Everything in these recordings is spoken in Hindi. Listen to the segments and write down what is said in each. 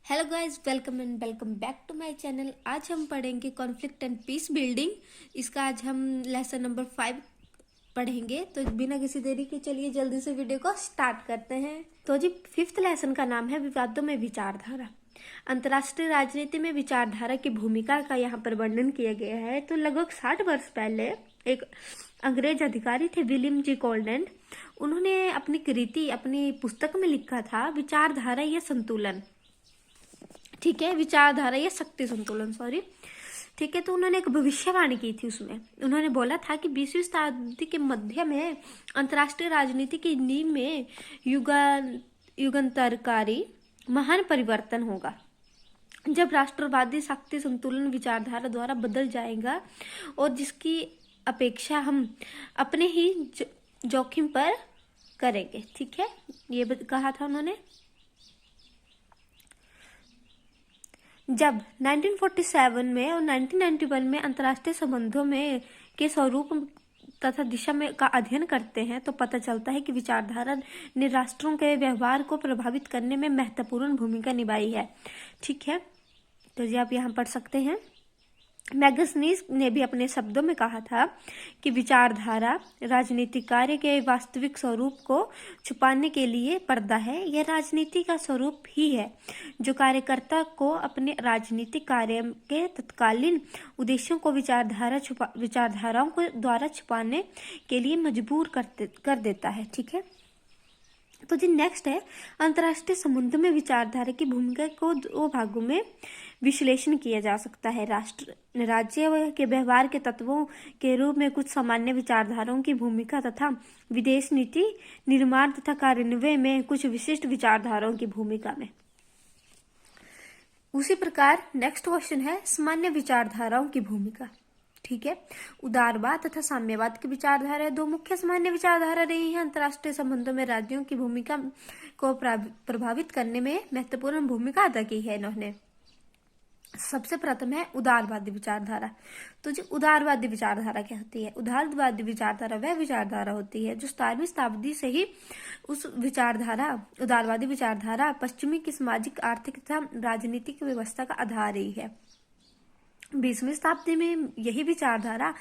Hello guys, welcome back to my channel. आज हम पढ़ेंगे कॉन्फ्लिक्ट एंड पीस बिल्डिंग। इसका आज हम लेसन नंबर 5 पढ़ेंगे। तो बिना किसी देरी के चलिए जल्दी से वीडियो को स्टार्ट करते हैं। तो जी 5th लेसन का नाम है विवादों में विचारधारा। अंतर्राष्ट्रीय राजनीति में विचारधारा की भूमिका का यहाँ पर वर्णन किया गया है। तो लगभग 60 वर्ष पहले एक अंग्रेज अधिकारी थे विलियम जी कोलडन। उन्होंने अपनी कृति अपनी पुस्तक में लिखा था विचारधारा या संतुलन। ठीक है, विचारधारा या शक्ति संतुलन, सॉरी। ठीक है, तो उन्होंने एक भविष्यवाणी की थी। उसमें उन्होंने बोला था कि 20वीं शताब्दी के मध्य में अंतर्राष्ट्रीय राजनीति की नींव में युगांतरकारी महान परिवर्तन होगा, जब राष्ट्रवादी शक्ति संतुलन विचारधारा द्वारा बदल जाएगा और जिसकी अपेक्षा हम अपने ही जोखिम पर करेंगे। ठीक है, ये कहा था उन्होंने। जब 1947 में और 1991 में अंतर्राष्ट्रीय संबंधों में के स्वरूप तथा दिशा में का अध्ययन करते हैं तो पता चलता है कि विचारधारा ने राष्ट्रों के व्यवहार को प्रभावित करने में महत्वपूर्ण भूमिका निभाई है। ठीक है, तो जी आप यहाँ पढ़ सकते हैं। मैगसनीज ने भी अपने शब्दों में कहा था कि विचारधारा राजनीतिक कार्य के वास्तविक स्वरूप को छुपाने के लिए पर्दा है। यह राजनीति का स्वरूप ही है जो कार्यकर्ता को अपने राजनीतिक कार्य के तत्कालीन उद्देश्यों को विचारधाराओं को द्वारा छुपाने के लिए मजबूर कर देता है। ठीक है, तो जी नेक्स्ट है अंतर्राष्ट्रीय संबंधों में विचारधारा की भूमिका को 2 भागों में विश्लेषण किया जा सकता है। राज्य के व्यवहार के तत्वों के रूप में कुछ सामान्य विचारधाराओं की भूमिका तथा विदेश नीति निर्माण तथा कार्यान्वयन में कुछ विशिष्ट विचारधाराओं की भूमिका में। उसी प्रकार नेक्स्ट क्वेश्चन है सामान्य विचारधाराओं की भूमिका। ठीक है, उदारवाद तथा साम्यवाद की विचारधारा 2 मुख्य सामान्य विचारधारा रही हैं। अंतर्राष्ट्रीय संबंधों में राज्यों की भूमिका को प्रभावित करने में महत्वपूर्ण भूमिका अदा की है इन्होंने। सबसे प्रथम है उदारवादी विचारधारा। तो जो उदारवादी विचारधारा क्या होती है? उदारवादी विचारधारा वह विचारधारा होती है जो 17वीं शताब्दी से ही उदारवादी विचारधारा पश्चिमी की सामाजिक, आर्थिक तथा राजनीतिक व्यवस्था का आधार रही है। 20वीं शताब्दी में यही विचारधारा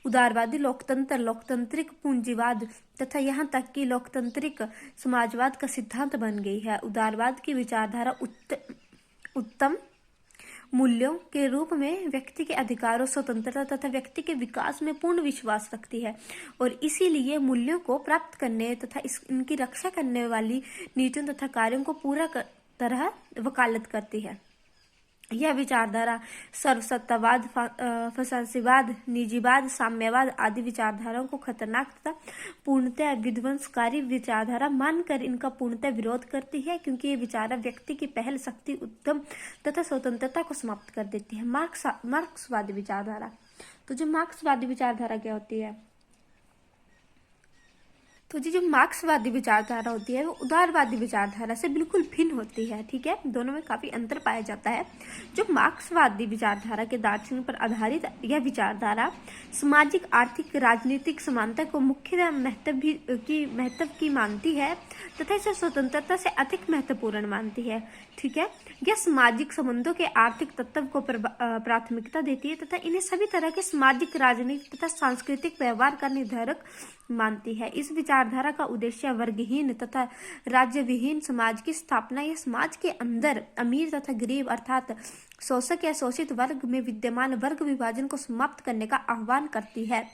उदारवादी लोकतांत्रिक पूंजीवाद तथा यहाँ तक कि लोकतांत्रिक समाजवाद का सिद्धांत बन गई है। उदारवाद की विचारधारा उत्तम मूल्यों के रूप में व्यक्ति के अधिकारों, स्वतंत्रता तथा व्यक्ति के विकास में पूर्ण विश्वास रखती है और इसीलिए मूल्यों को प्राप्त करने तथा इनकी रक्षा करने वाली नीतियों तथा कार्यों को पूरा तरह वकालत करती है। यह विचारधारा सर्वसत्तावाद, फसासीवाद, निजीवाद, साम्यवाद आदि विचारधाराओं को खतरनाक तथा पूर्णतः विध्वंसकारी विचारधारा मानकर इनका पूर्णतः विरोध करती है, क्योंकि ये विचार व्यक्ति की पहल शक्ति, उद्यम तथा स्वतंत्रता को समाप्त कर देती है। मार्क्सवादी विचारधारा। तो जो मार्क्सवादी विचारधारा क्या होती है? तो जी जो मार्क्सवादी विचारधारा होती है वो उदारवादी विचारधारा से बिल्कुल भिन्न होती है। ठीक है, दोनों में काफी अंतर पाया जाता है। जो मार्क्सवादी विचारधारा के दार्शनिक पर आधारित यह विचारधारा सामाजिक, आर्थिक, राजनीतिक समानता को मुख्य महत्व की मानती है तथा इसे स्वतंत्रता से अधिक महत्वपूर्ण मानती है। ठीक है, यह सामाजिक संबंधों के आर्थिक तत्व को प्राथमिकता देती है तथा इन्हें सभी तरह के सामाजिक, राजनीतिक तथा सांस्कृतिक व्यवहार का निर्धारक मानती है। इस विचारधारा का उद्देश्य वर्गहीन तथा राज्य विहीन समाज की स्थापना या समाज के अंदर अमीर तथा गरीब अर्थात शोषक या शोषित वर्ग में विद्यमान वर्ग विभाजन को समाप्त करने का आह्वान करती है।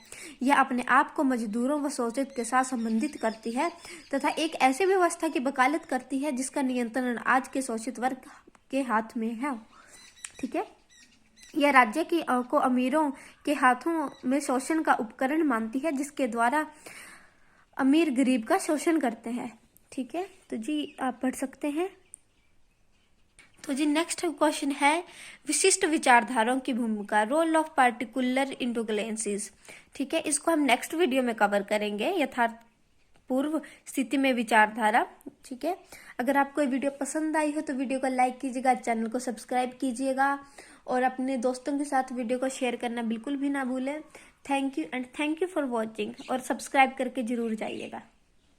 यह अपने आप को मजदूरों व शोषित के साथ संबंधित करती है तथा एक ऐसी व्यवस्था की वकालत करती है जिसका नियंत्रण आज के शोषित वर्ग के हाथ में है। ठीक है, यह राज्य को अमीरों के हाथों में शोषण का उपकरण मानती है जिसके द्वारा अमीर गरीब का शोषण करते हैं। ठीक है, तो जी आप पढ़ सकते हैं। तो जी नेक्स्ट क्वेश्चन है विशिष्ट विचारधाराओं की भूमिका, रोल ऑफ पार्टिकुलर इंटेलिजेंसेस। ठीक है, इसको हम नेक्स्ट वीडियो में कवर करेंगे, यथार्थ पूर्व स्थिति में विचारधारा। ठीक है, अगर आपको ये वीडियो पसंद आई हो तो वीडियो को लाइक कीजिएगा, चैनल को सब्सक्राइब कीजिएगा और अपने दोस्तों के साथ वीडियो को शेयर करना बिल्कुल भी ना भूलें। थैंक यू फॉर वॉचिंग और सब्सक्राइब करके जरूर जाइएगा।